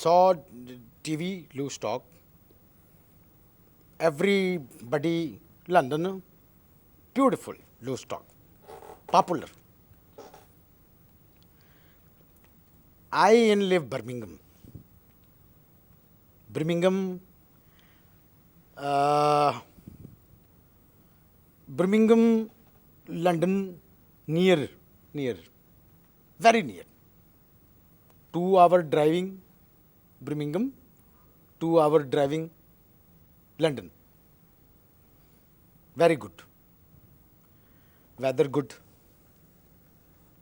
saw TV, Lowestock. Everybody, London, beautiful, Lowestock, popular. I live Birmingham. Birmingham, uh, Birmingham, London, near, very near. 2 hour driving, Birmingham, 2 hour driving, London. Very good. Weather good.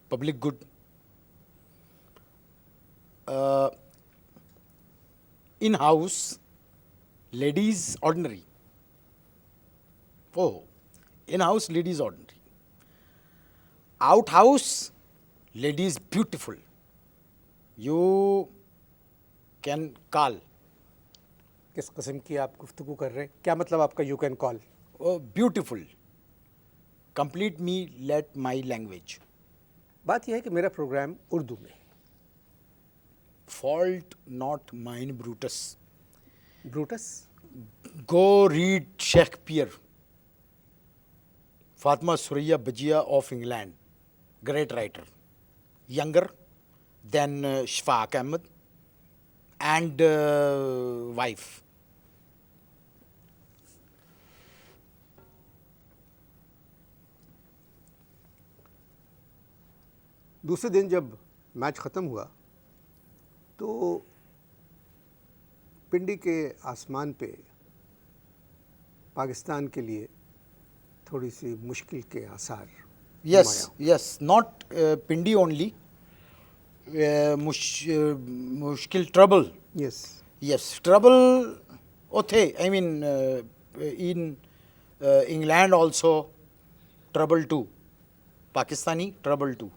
Public good. In-house, ladies ordinary. Oh, in-house, ladies ordinary. Outhouse, ladies beautiful. You can call. किस किस्म की आप गुफ्तगू कर रहे हैं? क्या मतलब आपका you can call? Oh, beautiful. Complete me, let my language. बात यह है कि मेरा प्रोग्राम उर्दू में है। Fault not mine, Brutus. Brutus, Go read Shakespeare. Fatma Surya Bajia of England, great writer. Younger than Shafaq Ahmed and wife. दूसरे दिन जब मैच ख़त्म हुआ तो पिंडी के आसमान पे पाकिस्तान के लिए थोड़ी सी मुश्किल के आसार Yes, not Pindi only. Mushkil trouble. Yes, trouble. Othe, I mean, in England also trouble too. Pakistani trouble too.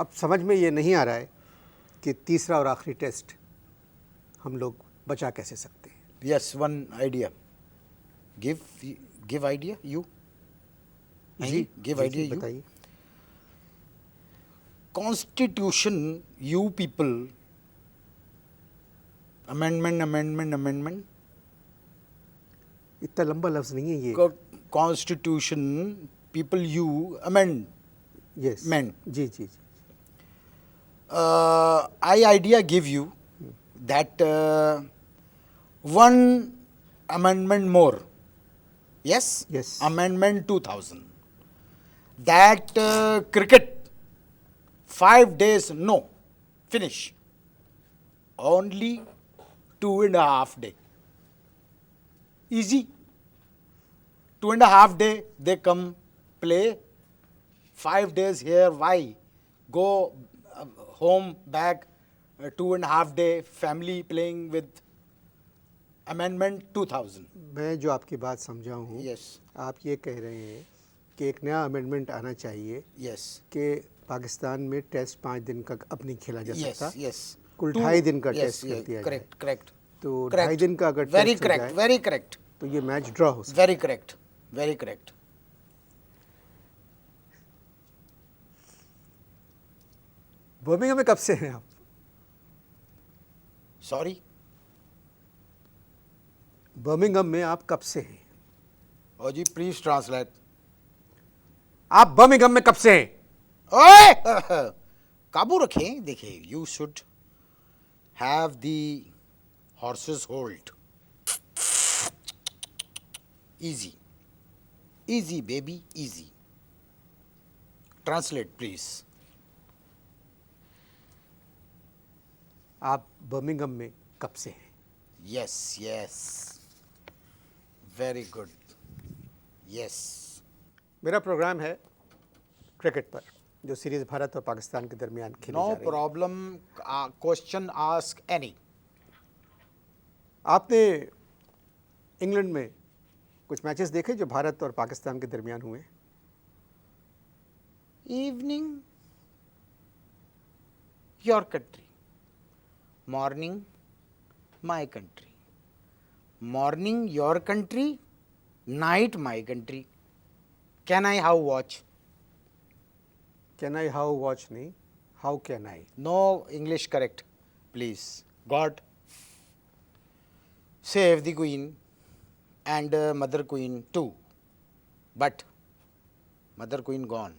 अब समझ में ये नहीं आ रहा है कि तीसरा और आखिरी टेस्ट हम लोग बचा कैसे सकते हैं। Yes, one idea. Give idea, you. Ji, give ji, idea, ji, you. बताइए। Constitution, you people, amendment. इतना लंबा लफ्ज़ नहीं है ये। Constitution, people, you, amend. Yes, men. जी जी जी। I idea give you that one amendment more. Yes? Yes. Amendment 2000. That cricket, 5 days, no. Finish. Only 2.5 days. Easy. 2.5 days they come play. 5 days here, why? Go home, back, 2.5 days, family playing with amendment 2000. मैं जो आपकी बात समझा हूँ, Yes. आप ये कह रहे हैं कि एक नया अमेंडमेंट आना चाहिए Yes. कि पाकिस्तान में टेस्ट 5 दिन का अब नहीं खेला जा Yes, सकता, yes. कुल Two- 2.5 दिन का yes, टेस्ट yes, कर दिया correct, जाए। correct. तो Correct. 2.5 दिन का अगर Very टेस्ट हो correct, जाए, very correct. तो ये मैच ड्रॉ हो सकता Very correct, very correct. है। बर्मिंघम में कब से हैं आप? Sorry? बर्मिंघम में आप कब से हैं? Oh ji, please translate. आप बर्मिंघम में कब से हैं? ओए काबू रखें, देखिए you should have the horses hold easy easy baby easy translate please आप बर्मिंघम में कब से हैं? Yes yes very good yes मेरा प्रोग्राम है क्रिकेट पर, जो सीरीज़ भारत और पाकिस्तान के दरमियान खेली नो जा रही है। प्रॉब्लम क्वेश्चन आस्क एनी आपने इंग्लैंड में कुछ मैचेस देखे जो भारत और पाकिस्तान के दरमियान हुए? evening your country, morning my country, morning your country, night my country. Can I have watch? Can I how watch नहीं, how can I? No English correct. please. God save the Queen and Mother Queen too. But Mother Queen gone.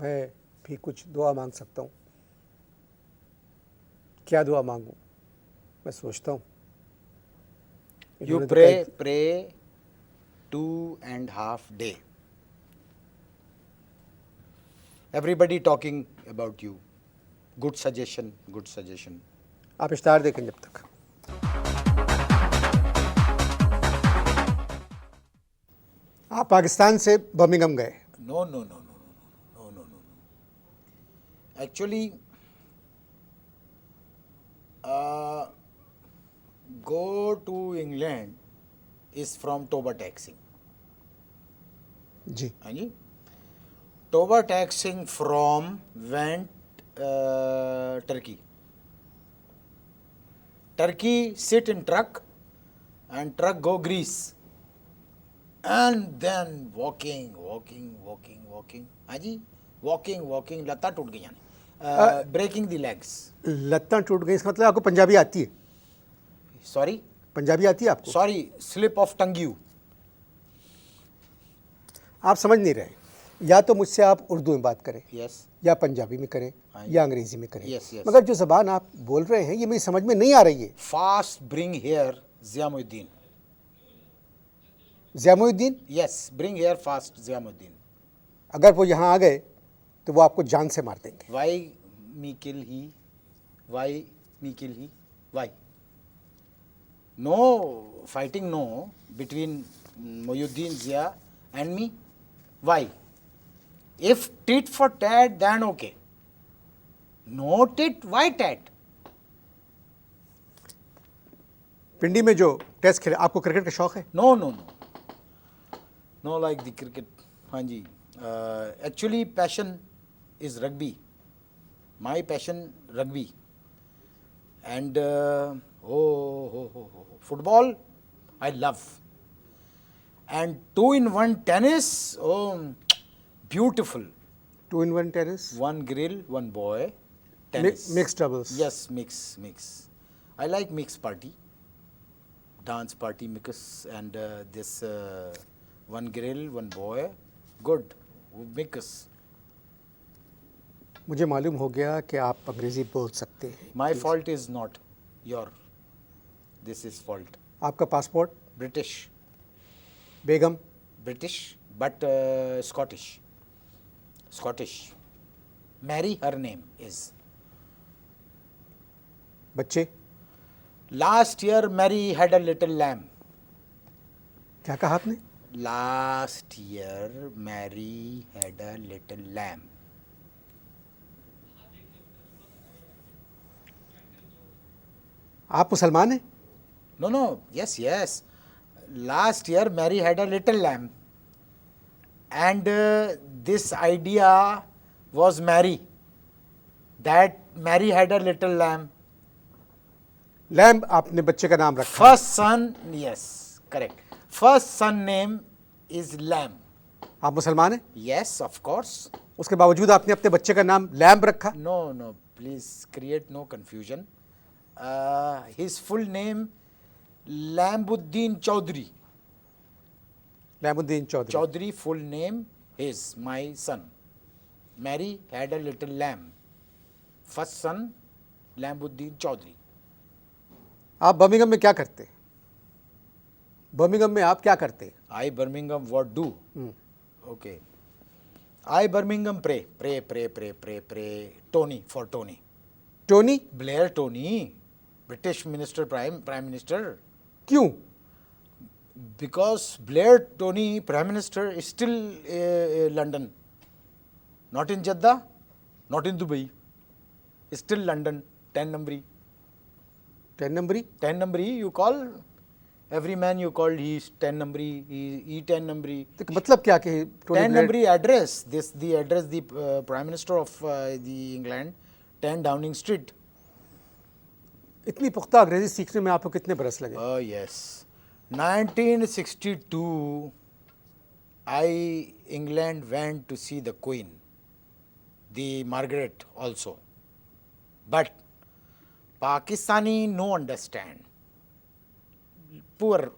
मैं भी कुछ दुआ मांग सकता हूँ। क्या दुआ मांगूं? मैं सोचता हूँ। You इन्होंने तो pray 2.5 day. Everybody talking about you. Good suggestion, good suggestion. आप इश्तार देखें जब तक। आप पाकिस्तान से बर्मिंघम गए। No, no, no, no, no, no, no, no, no. Actually, go to England is from Toba taxing. जी। हाँ जी. Toba taxing from went Turkey. Turkey sit in truck and truck go Greece. And then walking. हाँ जी, walking, लत्ता टूट गई यानी. Breaking the legs. लत्तां टूट गई, इसका मतलब आपको पंजाबी आती है? Sorry, पंजाबी आती है आपको? sorry, slip of tongue you. आप समझ नहीं रहे। या तो मुझसे आप उर्दू में बात करें, Yes. या पंजाबी में करें, हाँ या अंग्रेजी में करें। Yes, yes. मगर जो ज़बान आप बोल रहे हैं ये मेरी समझ में नहीं आ रही है। Fast bring here Ziamuddin. ज़ियामुद्दीन, Yes, bring here fast Ziamuddin. अगर वो यहाँ आ गए तो वो आपको जान से मार देंगे। Why me kill he? Why me kill he? Why? No fighting, no, between Mohyuddin Zia and me. Why? If tit for tat, then okay. No tit, why tat? पिंडी में जो टेस्ट खेले, आपको क्रिकेट का शौक है? No, no, no. No like the cricket. हाँ जी. Actually passion is rugby. My passion rugby. And football I love. And 2-in-1 tennis, oh, beautiful. 2-in-1 tennis, One girl, one boy. Tennis. Mix doubles. Yes, mix. I like mix party. Dance party mix and this one girl, one boy. Good. Mix. मुझे मालूम हो गया कि आप अंग्रेज़ी बोल सकते हैं। My fault is not your. This is fault. आपका passport? British. Begum? British, but Scottish. Mary, her name is. बच्चे? Last year, Mary had a little lamb. क्या कहा आपने? Last year, Mary had a little lamb. आप मुसलमान हैं? No. Yes. Last year, Mary had a little lamb. And this idea was Mary. That Mary had a little lamb. Lamb आपने बच्चे का नाम रखा। First son, yes, correct. First son name is lamb. आप मुसलमान हैं? Yes, of course. उसके बावजूद आपने अपने बच्चे का नाम लैम्ब रखा? No, please create no confusion. His full name, Lambuddin Chaudhary. Lamuddin Chaudhary. Chaudhary full name is my son. Mary had a little lamb. First son, Lambuddin Chaudhary. आप बर्मिंघम में क्या करते? बर्मिंघम में आप क्या करते? I Birmingham what do? Okay. I Birmingham pray. Tony, for Tony. Tony? Blair Tony, British minister, prime minister. क्यों? Because Blair Tony, prime minister, is still London. Not in Jeddah, not in Dubai. Still London, 10 number. 10 नंबरी? 10 number, you call, every man you called, he is 10 number, he 10 number. तो मतलब क्या कि Tony 10 Blair- number address, the address, the prime minister of the England, 10 Downing Street. इतनी पुख्ता अंग्रेजी सीखने में आपको कितने बरस लगे? Oh yes. 1962, England went to see the Queen. the Margaret also. But Pakistani no understand. Poor,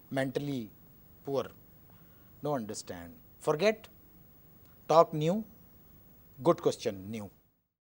mentally poor, no understand. Forget, talk new, good question new.